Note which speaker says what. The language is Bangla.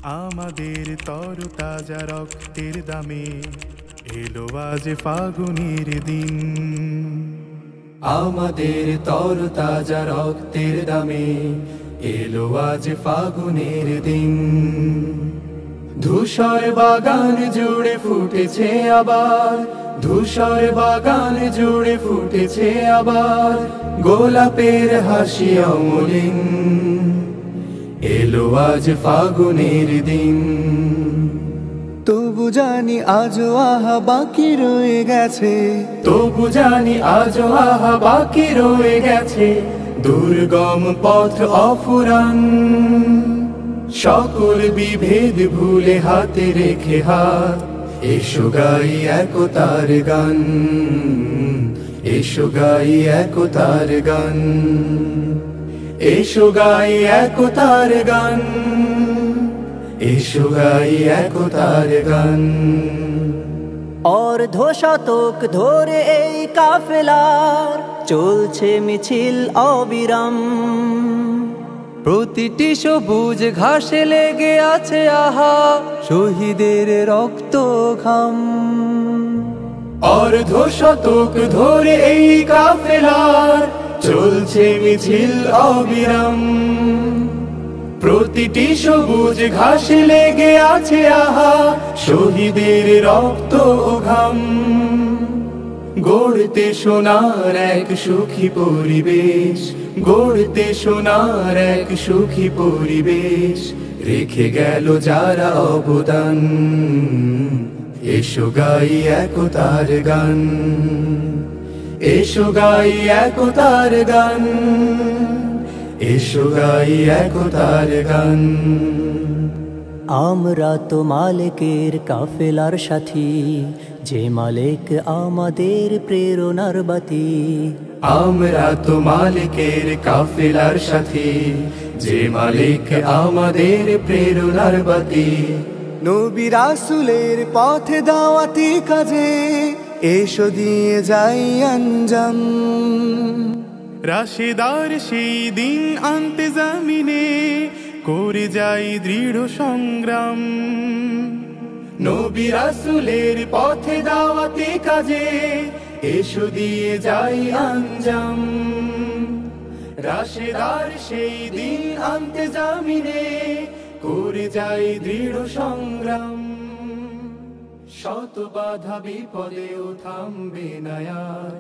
Speaker 1: আমাদের তরতাজা রক্তের দামে এলো আজ ফাগুনের দিন।
Speaker 2: আমাদের তরতাজা রক্তের দামে এলো আজ ফাগুনের দিন। ধূসর বাগান জুড়ে ফুটেছে আবার, ধূসর বাগান জুড়ে ফুটেছে আবার গোলাপের হাসি অমলিন। এলো আজ ফাগুনের দিন।
Speaker 3: তবু জানি আজও আহা বাকি রয়ে গেছে,
Speaker 2: তবু জানি আজও আহা বাকি রয়ে গেছে দুর্গম পথ অফুরান। সকল বিভেদ ভুলে হাতে রেখে হাত, এসো গাই একতার গান, এসো গাই একতার গান, এসো গাই একতার গান, এসো গাই একতার গান।
Speaker 3: অর্ধ শতক ধরে এই কাফেলার চলছে মিছিল অবিরাম। প্রতিটি সবুজ ঘাসে লেগে আছে আহা শহীদের রক্ত ঘাম।
Speaker 2: অর্ধ শতক ধরে এই কাফেলার চলছে মিছিল অবিরাম। প্রতিটি সবুজ ঘাসে লেগে আছে আহা শহীদের রক্ত ও ঘাম। গড়তে সোনার এক সুখী পরিবেশ, গড়তে সোনার এক সুখী পরিবেশ রেখে গেল যারা অবদান। এসো গাই একতার গান, এসো গাই একতার গান, এসো গাই একতার গান।
Speaker 3: আমরা তো মালিকের কাফেলার সাথী, যে মালিক আমাদের প্রেরণার বাতি।
Speaker 2: আমরা তো মালিকের কাফেলার সাথী, যে মালিক আমাদের প্রেরণার বাতি।
Speaker 3: নবী রাসূলের পথে দাওয়াতি কাজে এসো দিয়ে যাই আঞ্জাম।
Speaker 1: রাশেদার সেই দিন আনতে জামিনে করে যাই দৃঢ় সংগ্রাম।
Speaker 2: নবী রাসূলের পথে দাওয়াতি কাজে এসো দিয়ে যাই আঞ্জাম। রাশেদার সেই দিন আনতে জামিনে করে যাই দৃঢ় সংগ্রাম। শত বাধা বিপদেও থামবে না আর।